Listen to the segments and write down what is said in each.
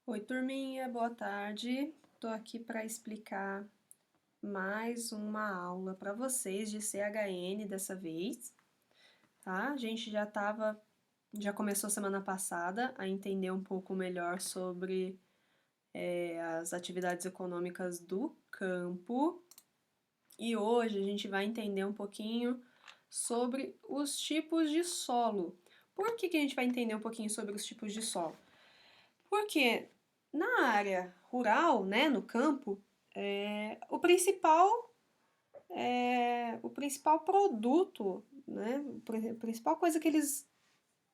Oi, turminha, boa tarde. Estou aqui para explicar mais uma aula para vocês de CHN dessa vez, tá? A gente já começou semana passada a entender um pouco melhor sobre as atividades econômicas do campo e hoje a gente vai entender um pouquinho sobre os tipos de solo. Por que a gente vai entender um pouquinho sobre os tipos de solo? Porque na área rural, né, no campo, o principal produto, né, a principal coisa que eles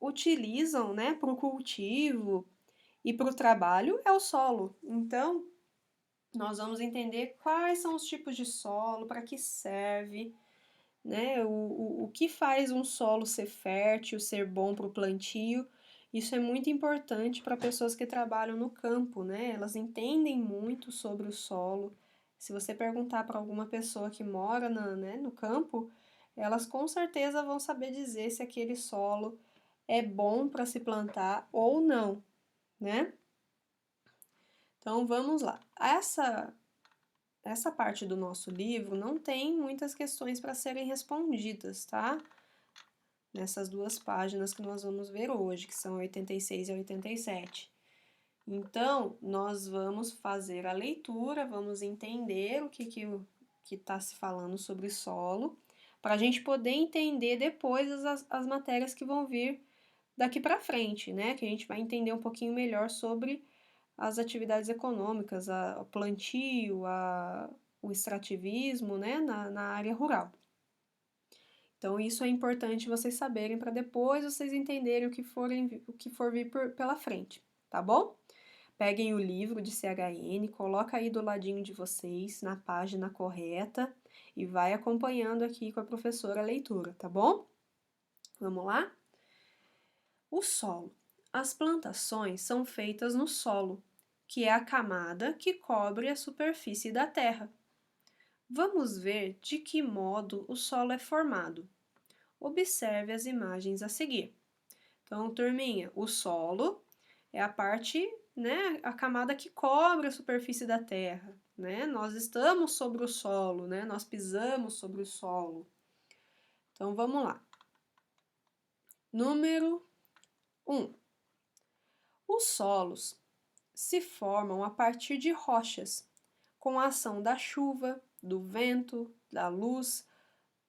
utilizam, né, para o cultivo e para o trabalho é o solo. Então, nós vamos entender quais são os tipos de solo, para que serve, né, o que faz um solo ser fértil, ser bom para o plantio. Isso é muito importante para pessoas que trabalham no campo, né? Elas entendem muito sobre o solo. Se você perguntar para alguma pessoa que mora né, no campo, elas com certeza vão saber dizer se aquele solo é bom para se plantar ou não, né? Então vamos lá. Essa parte do nosso livro não tem muitas questões para serem respondidas, tá? Nessas duas páginas que nós vamos ver hoje, que são 86 e 87. Então, nós vamos fazer a leitura, vamos entender o que está se falando sobre solo, para a gente poder entender depois as matérias que vão vir daqui para frente, né? Que a gente vai entender um pouquinho melhor sobre as atividades econômicas, o plantio, o extrativismo, né? Na área rural. Então, isso é importante vocês saberem para depois vocês entenderem o que for vir pela frente, tá bom? Peguem o livro de CHN, coloca aí do ladinho de vocês, na página correta, e vai acompanhando aqui com a professora a leitura, tá bom? Vamos lá? O solo. As plantações são feitas no solo, que é a camada que cobre a superfície da terra. Vamos ver de que modo o solo é formado. Observe as imagens a seguir. Então, turminha, o solo é a parte, né, a camada que cobre a superfície da terra, né? Nós estamos sobre o solo, né? Nós pisamos sobre o solo. Então, vamos lá. Número 1. Os solos se formam a partir de rochas, com a ação da chuva, do vento, da luz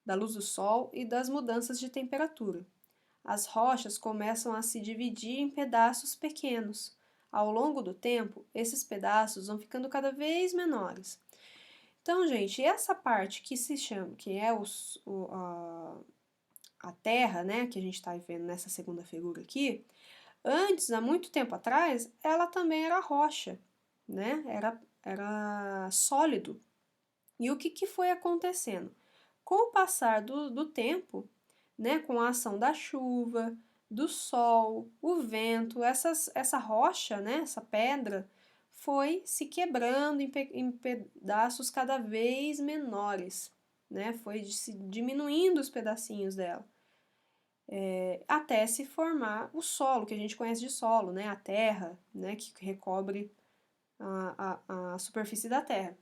do sol e das mudanças de temperatura. As rochas começam a se dividir em pedaços pequenos. Ao longo do tempo, esses pedaços vão ficando cada vez menores. Então, gente, essa parte que se chama, que é a terra, né, que a gente está vendo nessa segunda figura aqui, antes, há muito tempo atrás, ela também era rocha, né, era sólido. E o que foi acontecendo? Com o passar do tempo, né, com a ação da chuva, do sol, o vento, essa rocha, né, essa pedra, foi se quebrando em pedaços cada vez menores, né, foi se diminuindo os pedacinhos dela, até se formar o solo, que a gente conhece de solo, né, a terra, né, que recobre a superfície da terra.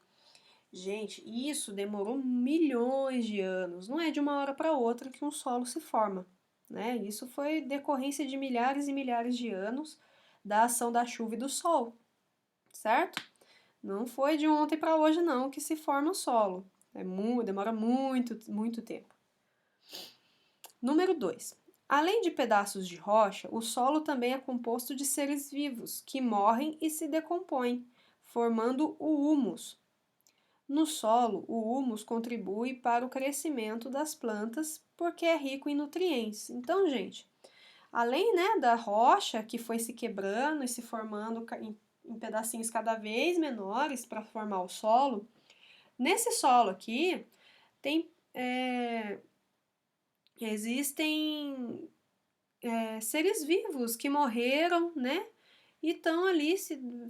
Gente, isso demorou milhões de anos, não é de uma hora para outra que um solo se forma, né? Isso foi decorrência de milhares e milhares de anos da ação da chuva e do sol, certo? Não foi de ontem para hoje não que se forma o solo. Demora muito, muito tempo. Número 2. Além de pedaços de rocha, o solo também é composto de seres vivos que morrem e se decompõem, formando o humus. No solo, o humus contribui para o crescimento das plantas porque é rico em nutrientes. Então, gente, além, né, da rocha que foi se quebrando e se formando em pedacinhos cada vez menores para formar o solo, nesse solo aqui tem, existem seres vivos que morreram, né, e estão ali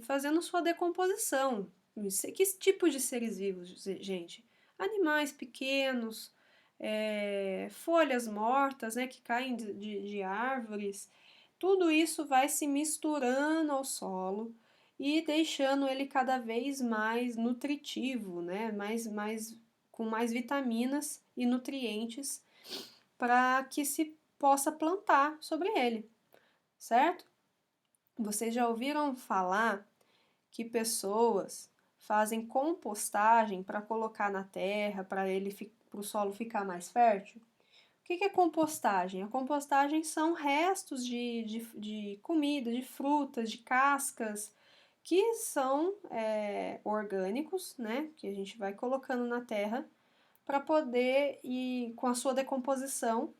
fazendo sua decomposição. Que tipo de seres vivos, gente? Animais pequenos, folhas mortas, né, que caem de árvores. Tudo isso vai se misturando ao solo e deixando ele cada vez mais nutritivo, né? Com mais vitaminas e nutrientes para que se possa plantar sobre ele, certo? Vocês já ouviram falar que pessoas fazem compostagem para colocar na terra, para o solo ficar mais fértil? O que é compostagem? A compostagem são restos de comida, de frutas, de cascas, que são orgânicos, né? Que a gente vai colocando na terra para poder, e com a sua decomposição,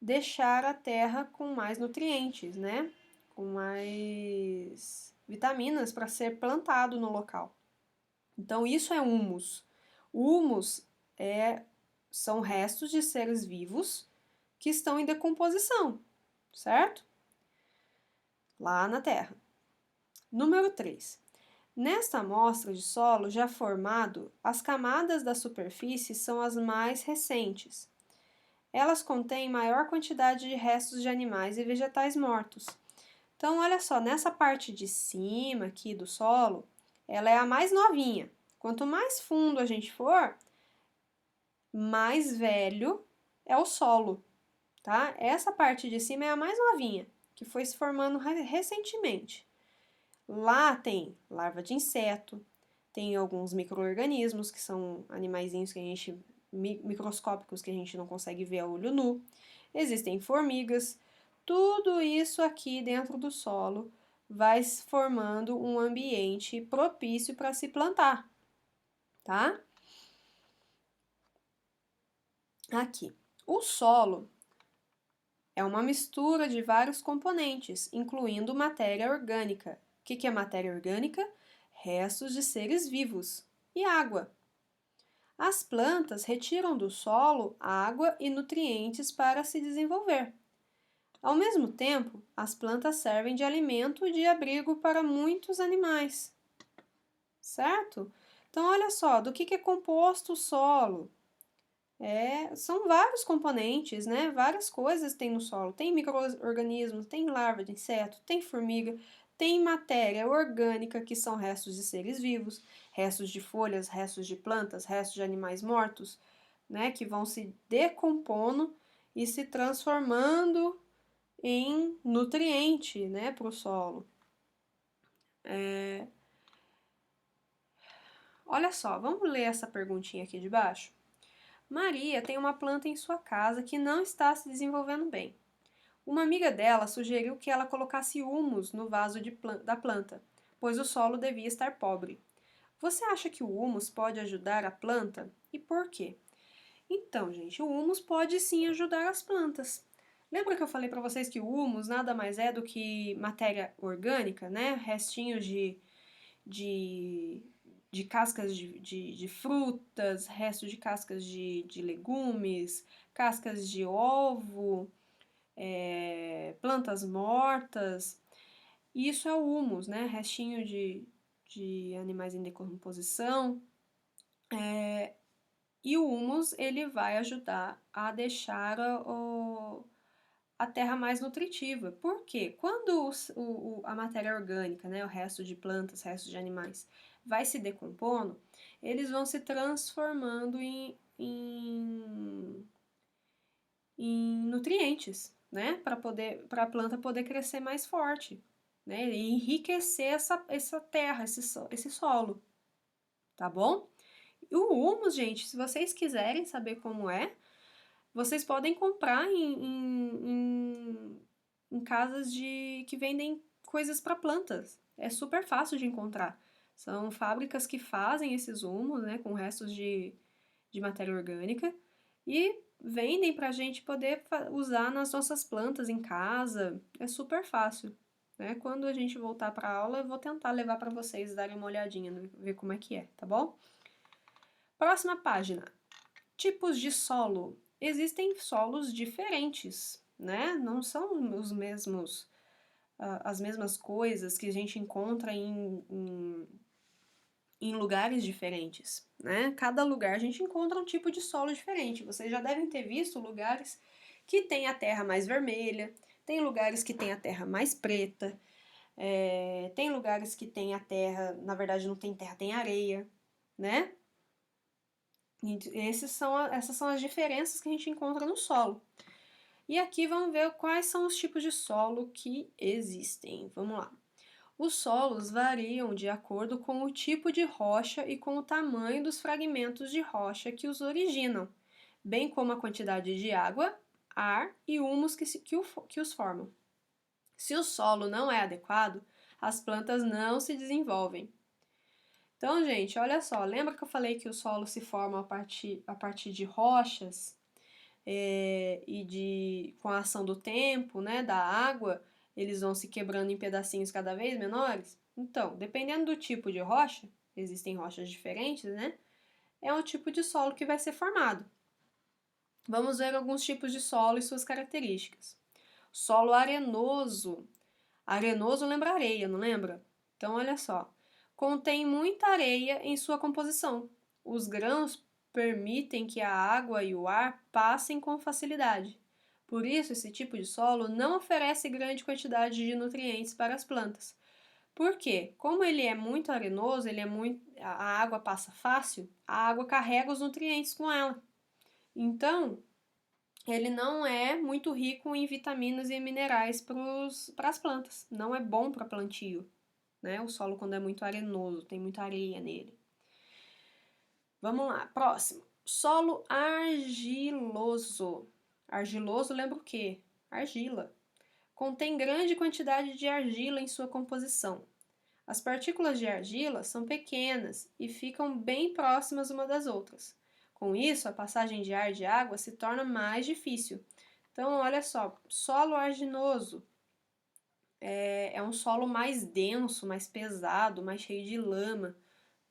deixar a terra com mais nutrientes, né? Com mais vitaminas para ser plantado no local. Então, isso é humus. Humus são restos de seres vivos que estão em decomposição, certo? Lá na terra. Número 3. Nesta amostra de solo já formado, as camadas da superfície são as mais recentes. Elas contêm maior quantidade de restos de animais e vegetais mortos. Então, olha só, nessa parte de cima aqui do solo, ela é a mais novinha. Quanto mais fundo a gente for, mais velho é o solo, tá? Essa parte de cima é a mais novinha, que foi se formando recentemente. Lá tem larva de inseto, tem alguns micro-organismos, que são animaizinhos que a gente, microscópicos que a gente não consegue ver a olho nu. Existem formigas. Tudo isso aqui dentro do solo vai formando um ambiente propício para se plantar, tá? Aqui. O solo é uma mistura de vários componentes, incluindo matéria orgânica. O que é matéria orgânica? Restos de seres vivos e água. As plantas retiram do solo água e nutrientes para se desenvolver. Ao mesmo tempo, as plantas servem de alimento e de abrigo para muitos animais, certo? Então, olha só, do que é composto o solo? São vários componentes, né? Várias coisas tem no solo. Tem micro-organismos, tem larva de inseto, tem formiga, tem matéria orgânica, que são restos de seres vivos, restos de folhas, restos de plantas, restos de animais mortos, né? Que vão se decompondo e se transformando em nutriente, né? Para o solo. Olha só, vamos ler essa perguntinha aqui de baixo? Maria tem uma planta em sua casa que não está se desenvolvendo bem. Uma amiga dela sugeriu que ela colocasse humus no vaso da planta, pois o solo devia estar pobre. Você acha que o humus pode ajudar a planta? E por quê? Então, gente, o humus pode sim ajudar as plantas. Lembra que eu falei para vocês que o humus nada mais é do que matéria orgânica, né? Restinhos de, de cascas de frutas, restos de cascas de legumes, cascas de ovo, plantas mortas. Isso é o humus, né? Restinho de animais em decomposição. E o humus, ele vai ajudar a deixar a terra mais nutritiva. Por quê? Quando a matéria orgânica, né, o resto de plantas, restos de animais, vai se decompondo, eles vão se transformando em nutrientes, né, para a planta poder crescer mais forte, né, e enriquecer essa terra, esse solo, tá bom? E o humus, gente, se vocês quiserem saber como vocês podem comprar em casas que vendem coisas para plantas. É super fácil de encontrar. São fábricas que fazem esses humus, né, com restos de matéria orgânica e vendem para a gente poder usar nas nossas plantas em casa. É super fácil. Né? Quando a gente voltar para a aula, eu vou tentar levar para vocês darem uma olhadinha, ver como é que é, tá bom? Próxima página. Tipos de solo. Existem solos diferentes, né? Não são os mesmos, as mesmas coisas que a gente encontra em lugares diferentes, né? Cada lugar a gente encontra um tipo de solo diferente. Vocês já devem ter visto lugares que tem a terra mais vermelha, tem lugares que tem a terra mais preta, Tem lugares que tem a terra, na verdade não tem terra, tem areia, né? Essas são as diferenças que a gente encontra no solo. E aqui vamos ver quais são os tipos de solo que existem. Vamos lá. Os solos variam de acordo com o tipo de rocha e com o tamanho dos fragmentos de rocha que os originam, bem como a quantidade de água, ar e humus que os formam. Se o solo não é adequado, as plantas não se desenvolvem. Então, gente, olha só, lembra que eu falei que o solo se forma a partir de rochas com a ação do tempo, né, da água, eles vão se quebrando em pedacinhos cada vez menores? Então, dependendo do tipo de rocha, existem rochas diferentes, né? É um tipo de solo que vai ser formado. Vamos ver alguns tipos de solo e suas características. Solo arenoso. Arenoso lembra areia, não lembra? Então, olha só. Contém muita areia em sua composição. Os grãos permitem que a água e o ar passem com facilidade. Por isso, esse tipo de solo não oferece grande quantidade de nutrientes para as plantas. Por quê? Como ele é muito arenoso, a água passa fácil, a água carrega os nutrientes com ela. Então, ele não é muito rico em vitaminas e minerais para as plantas. Não é bom para plantio, né? O solo quando é muito arenoso, tem muita areia nele. Vamos lá, próximo. Solo argiloso. Argiloso lembra o quê? Argila. Contém grande quantidade de argila em sua composição. As partículas de argila são pequenas e ficam bem próximas uma das outras. Com isso, a passagem de ar e de água se torna mais difícil. Então, olha só, solo arginoso é um solo mais denso, mais pesado, mais cheio de lama,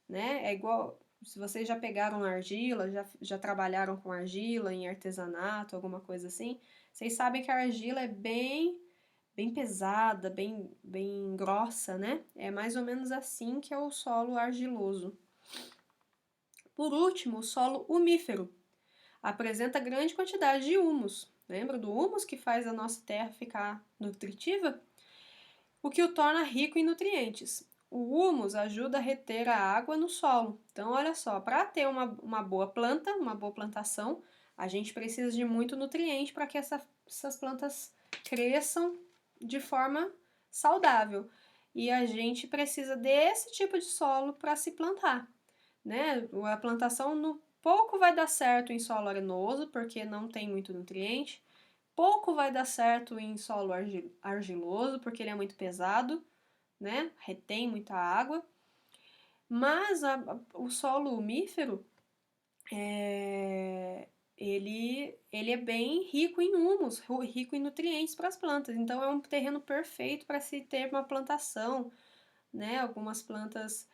né? É igual, se vocês já pegaram argila, já trabalharam com argila em artesanato, alguma coisa assim, vocês sabem que a argila é bem pesada, bem grossa, né? É mais ou menos assim que é o solo argiloso. Por último, o solo umífero. Apresenta grande quantidade de humus. Lembra do humus que faz a nossa terra ficar nutritiva? O que o torna rico em nutrientes. O humus ajuda a reter a água no solo. Então, olha só, para ter uma boa planta, uma boa plantação, a gente precisa de muito nutriente para que essas plantas cresçam de forma saudável. E a gente precisa desse tipo de solo para se plantar, né? A plantação pouco vai dar certo em solo arenoso, porque não tem muito nutriente. Pouco vai dar certo em solo argiloso, porque ele é muito pesado, né? Retém muita água. Mas o solo umífero, ele é bem rico em humus, rico em nutrientes para as plantas. Então, é um terreno perfeito para se ter uma plantação, né? Algumas plantas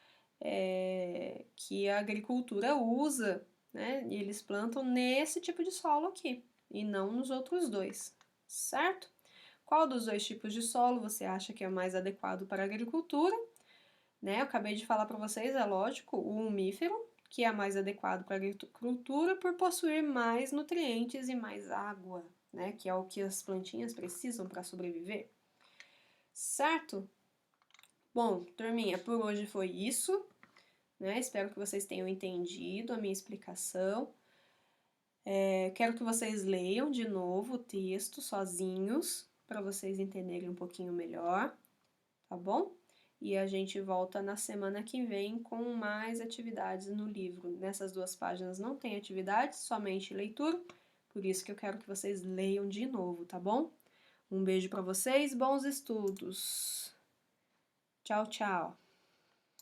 que a agricultura usa, né? E eles plantam nesse tipo de solo aqui e não nos outros dois, certo? Qual dos dois tipos de solo você acha que é mais adequado para a agricultura? Né? Eu acabei de falar para vocês, é lógico, o umífero, que é mais adequado para a agricultura por possuir mais nutrientes e mais água, né? Que é o que as plantinhas precisam para sobreviver. Certo? Bom, turminha, por hoje foi isso, né? Espero que vocês tenham entendido a minha explicação. Quero que vocês leiam de novo o texto sozinhos, para vocês entenderem um pouquinho melhor, tá bom? E a gente volta na semana que vem com mais atividades no livro. Nessas 2 páginas não tem atividades, somente leitura, por isso que eu quero que vocês leiam de novo, tá bom? Um beijo para vocês, bons estudos! Tchau, tchau!